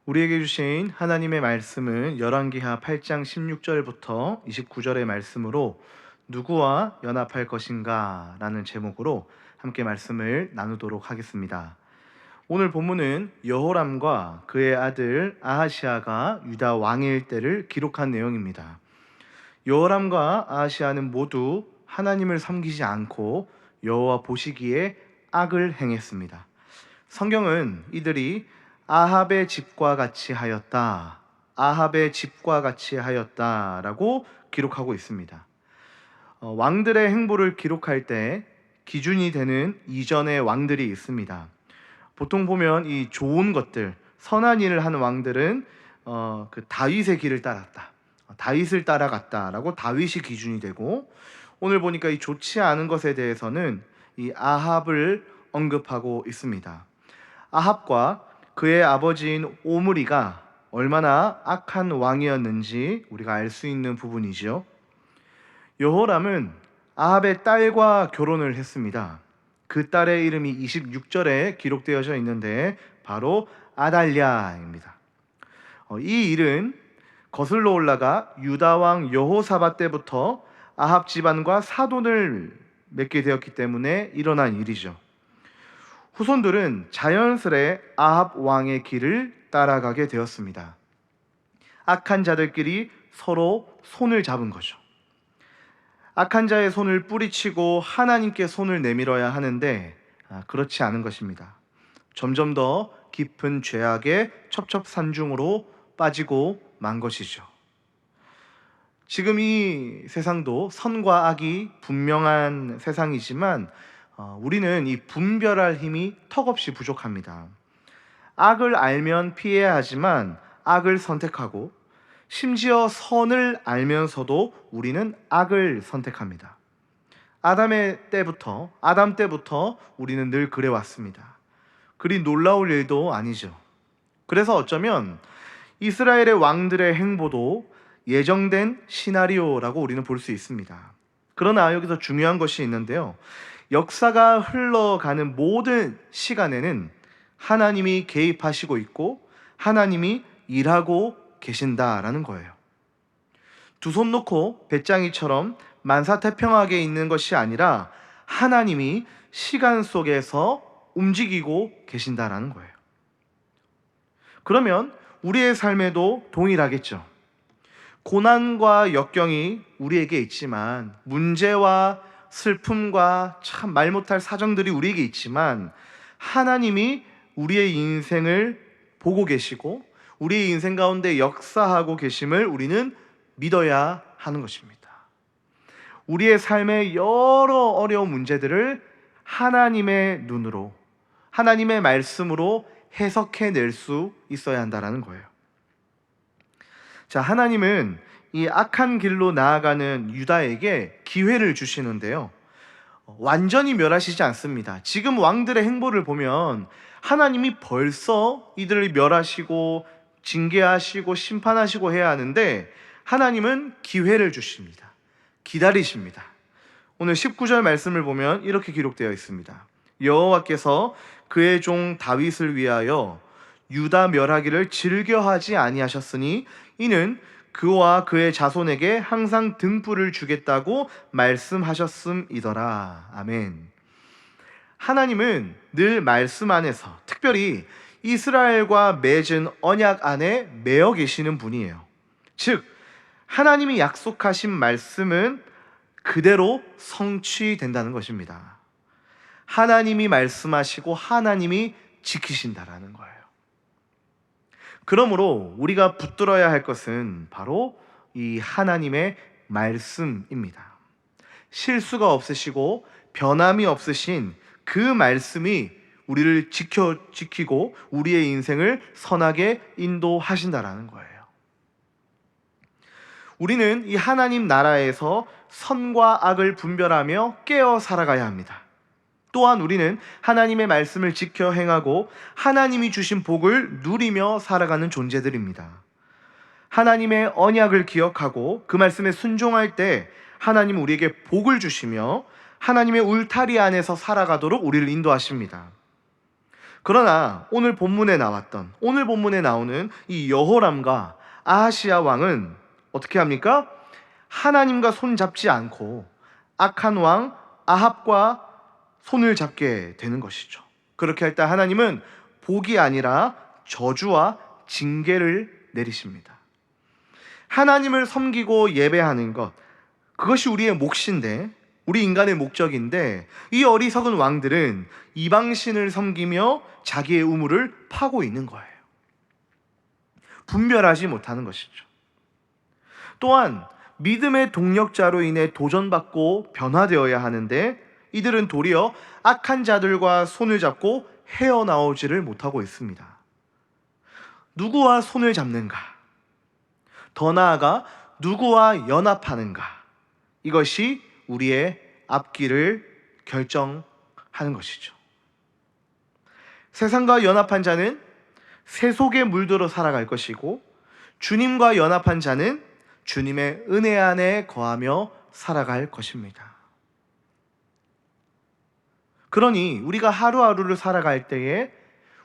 우리에게 주신 하나님의 말씀은 열왕기하 8장 16절부터 29절의 말씀으로 누구와 연합할 것인가 라는 제목으로 함께 말씀을 나누도록 하겠습니다. 오늘 본문은 여호람과 그의 아들 아하시아가 유다 왕일 때를 기록한 내용입니다. 여호람과 아하시아는 모두 하나님을 섬기지 않고 여호와 보시기에 악을 행했습니다. 성경은 이들이 아합의 집과 같이 하였다, 아합의 집과 같이 하였다라고 기록하고 있습니다. 왕들의 행보를 기록할 때 기준이 되는 이전의 왕들이 있습니다. 보통 보면 이 좋은 것들, 선한 일을 하는 왕들은 그 다윗의 길을 따랐다, 다윗을 따라갔다라고 다윗이 기준이 되고, 오늘 보니까 이 좋지 않은 것에 대해서는 이 아합을 언급하고 있습니다. 아합과 그의 아버지인 오므리가 얼마나 악한 왕이었는지 우리가 알 수 있는 부분이죠. 여호람은 아합의 딸과 결혼을 했습니다. 그 딸의 이름이 26절에 기록되어져 있는데 바로 아달랴입니다. 이 일은 거슬러 올라가 유다 왕 여호사밧 때부터 아합 집안과 사돈을 맺게 되었기 때문에 일어난 일이죠. 후손들은 자연스레 아합 왕의 길을 따라가게 되었습니다. 악한 자들끼리 서로 손을 잡은 거죠. 악한 자의 손을 뿌리치고 하나님께 손을 내밀어야 하는데 그렇지 않은 것입니다. 점점 더 깊은 죄악의 첩첩산중으로 빠지고 만 것이죠. 지금 이 세상도 선과 악이 분명한 세상이지만 우리는 이 분별할 힘이 턱없이 부족합니다. 악을 알면 피해야 하지만 악을 선택하고, 심지어 선을 알면서도 우리는 악을 선택합니다. 아담 때부터 우리는 늘 그래왔습니다. 그리 놀라울 일도 아니죠. 그래서 어쩌면 이스라엘의 왕들의 행보도 예정된 시나리오라고 우리는 볼 수 있습니다. 그러나 여기서 중요한 것이 있는데요. 역사가 흘러가는 모든 시간에는 하나님이 개입하시고 있고 하나님이 일하고 계신다라는 거예요. 두 손 놓고 배짱이처럼 만사태평하게 있는 것이 아니라 하나님이 시간 속에서 움직이고 계신다라는 거예요. 그러면 우리의 삶에도 동일하겠죠. 고난과 역경이 우리에게 있지만, 문제와 슬픔과 참 말 못할 사정들이 우리에게 있지만, 하나님이 우리의 인생을 보고 계시고 우리의 인생 가운데 역사하고 계심을 우리는 믿어야 하는 것입니다. 우리의 삶의 여러 어려운 문제들을 하나님의 눈으로, 하나님의 말씀으로 해석해낼 수 있어야 한다는 거예요. 자, 하나님은 이 악한 길로 나아가는 유다에게 기회를 주시는데요, 완전히 멸하시지 않습니다. 지금 왕들의 행보를 보면 하나님이 벌써 이들을 멸하시고 징계하시고 심판하시고 해야 하는데, 하나님은 기회를 주십니다. 기다리십니다. 오늘 19절 말씀을 보면 이렇게 기록되어 있습니다. 여호와께서 그의 종 다윗을 위하여 유다 멸하기를 즐겨하지 아니하셨으니 이는 그와 그의 자손에게 항상 등불을 주겠다고 말씀하셨음이더라. 아멘. 하나님은 늘 말씀 안에서, 특별히 이스라엘과 맺은 언약 안에 매여 계시는 분이에요. 즉, 하나님이 약속하신 말씀은 그대로 성취된다는 것입니다. 하나님이 말씀하시고 하나님이 지키신다라는 거예요. 그러므로 우리가 붙들어야 할 것은 바로 이 하나님의 말씀입니다. 실수가 없으시고 변함이 없으신 그 말씀이 우리를 지키고 우리의 인생을 선하게 인도하신다라는 거예요. 우리는 이 하나님 나라에서 선과 악을 분별하며 깨어 살아가야 합니다. 또한 우리는 하나님의 말씀을 지켜 행하고 하나님이 주신 복을 누리며 살아가는 존재들입니다. 하나님의 언약을 기억하고 그 말씀에 순종할 때 하나님은 우리에게 복을 주시며 하나님의 울타리 안에서 살아가도록 우리를 인도하십니다. 그러나 오늘 본문에 나오는 이 여호람과 아하시야 왕은 어떻게 합니까? 하나님과 손 잡지 않고 악한 왕 아합과 손을 잡게 되는 것이죠. 그렇게 할 때 하나님은 복이 아니라 저주와 징계를 내리십니다. 하나님을 섬기고 예배하는 것, 그것이 우리의 몫인데, 우리 인간의 목적인데, 이 어리석은 왕들은 이방신을 섬기며 자기의 우물을 파고 있는 거예요. 분별하지 못하는 것이죠. 또한 믿음의 동력자로 인해 도전받고 변화되어야 하는데, 이들은 도리어 악한 자들과 손을 잡고 헤어나오지를 못하고 있습니다. 누구와 손을 잡는가? 더 나아가 누구와 연합하는가? 이것이 우리의 앞길을 결정하는 것이죠. 세상과 연합한 자는 새 속에 물들어 살아갈 것이고, 주님과 연합한 자는 주님의 은혜 안에 거하며 살아갈 것입니다. 그러니 우리가 하루하루를 살아갈 때에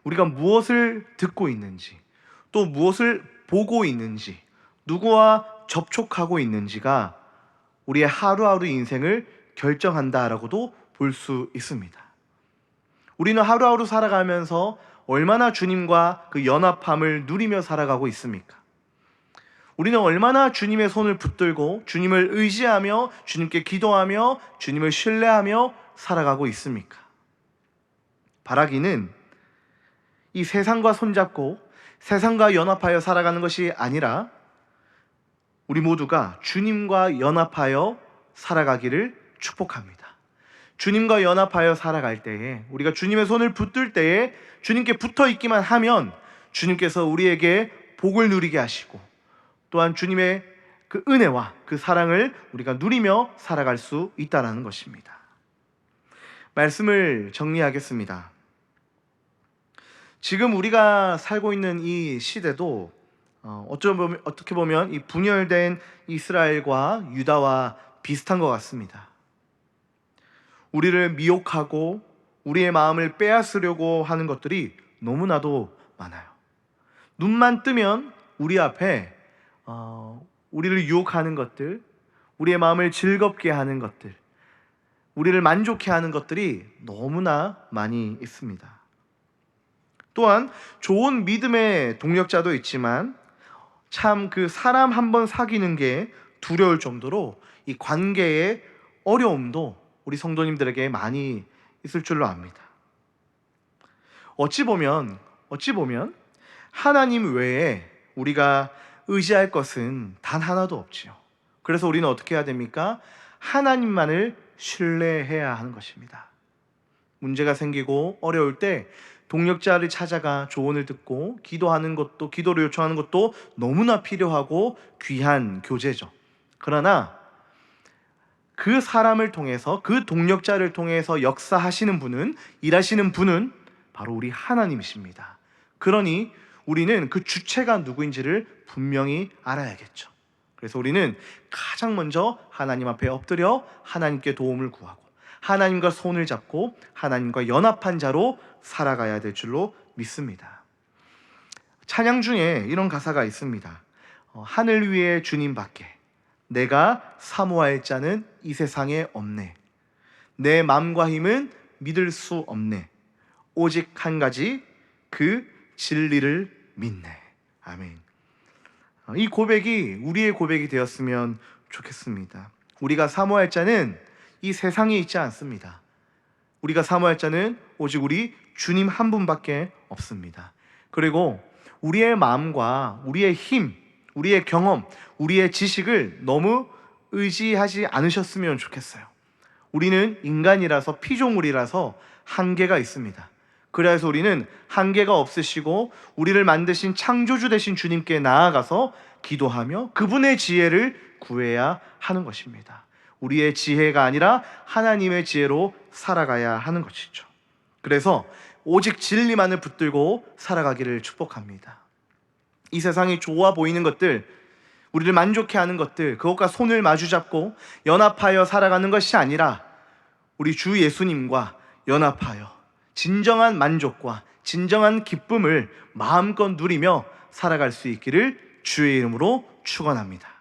우리가 무엇을 듣고 있는지, 또 무엇을 보고 있는지, 누구와 접촉하고 있는지가 우리의 하루하루 인생을 결정한다라고도 볼 수 있습니다. 우리는 하루하루 살아가면서 얼마나 주님과 그 연합함을 누리며 살아가고 있습니까? 우리는 얼마나 주님의 손을 붙들고 주님을 의지하며 주님께 기도하며 주님을 신뢰하며 살아가고 있습니까? 바라기는 이 세상과 손잡고 세상과 연합하여 살아가는 것이 아니라 우리 모두가 주님과 연합하여 살아가기를 축복합니다. 주님과 연합하여 살아갈 때에, 우리가 주님의 손을 붙들 때에 주님께 붙어 있기만 하면 주님께서 우리에게 복을 누리게 하시고, 또한 주님의 그 은혜와 그 사랑을 우리가 누리며 살아갈 수 있다는 것입니다. 말씀을 정리하겠습니다. 지금 우리가 살고 있는 이 시대도 어떻게 보면 이 분열된 이스라엘과 유다와 비슷한 것 같습니다. 우리를 미혹하고 우리의 마음을 빼앗으려고 하는 것들이 너무나도 많아요. 눈만 뜨면 우리 앞에 우리를 유혹하는 것들, 우리의 마음을 즐겁게 하는 것들, 우리를 만족해 하는 것들이 너무나 많이 있습니다. 또한 좋은 믿음의 동력자도 있지만 참 그 사람 한번 사귀는 게 두려울 정도로 이 관계의 어려움도 우리 성도님들에게 많이 있을 줄로 압니다. 어찌 보면 하나님 외에 우리가 의지할 것은 단 하나도 없지요. 그래서 우리는 어떻게 해야 됩니까? 하나님만을 신뢰해야 하는 것입니다. 문제가 생기고 어려울 때 동력자를 찾아가 조언을 듣고 기도하는 것도, 기도를 요청하는 것도 너무나 필요하고 귀한 교제죠. 그러나 그 사람을 통해서, 그 동력자를 통해서 역사하시는 분은, 일하시는 분은 바로 우리 하나님이십니다. 그러니 우리는 그 주체가 누구인지를 분명히 알아야겠죠. 그래서 우리는 가장 먼저 하나님 앞에 엎드려 하나님께 도움을 구하고 하나님과 손을 잡고 하나님과 연합한 자로 살아가야 될 줄로 믿습니다. 찬양 중에 이런 가사가 있습니다. 하늘 위에 주님밖에 내가 사모할 자는 이 세상에 없네. 내 마음과 힘은 믿을 수 없네. 오직 한 가지 그 진리를 믿네. 아멘. 이 고백이 우리의 고백이 되었으면 좋겠습니다. 우리가 사모할 자는 이 세상에 있지 않습니다. 우리가 사모할 자는 오직 우리 주님 한 분밖에 없습니다. 그리고 우리의 마음과 우리의 힘, 우리의 경험, 우리의 지식을 너무 의지하지 않으셨으면 좋겠어요. 우리는 인간이라서, 피조물이라서 한계가 있습니다. 그래서 우리는 한계가 없으시고 우리를 만드신 창조주 되신 주님께 나아가서 기도하며 그분의 지혜를 구해야 하는 것입니다. 우리의 지혜가 아니라 하나님의 지혜로 살아가야 하는 것이죠. 그래서 오직 진리만을 붙들고 살아가기를 축복합니다. 이 세상이 좋아 보이는 것들, 우리를 만족해 하는 것들, 그것과 손을 마주잡고 연합하여 살아가는 것이 아니라 우리 주 예수님과 연합하여 진정한 만족과 진정한 기쁨을 마음껏 누리며 살아갈 수 있기를 주의 이름으로 축원합니다.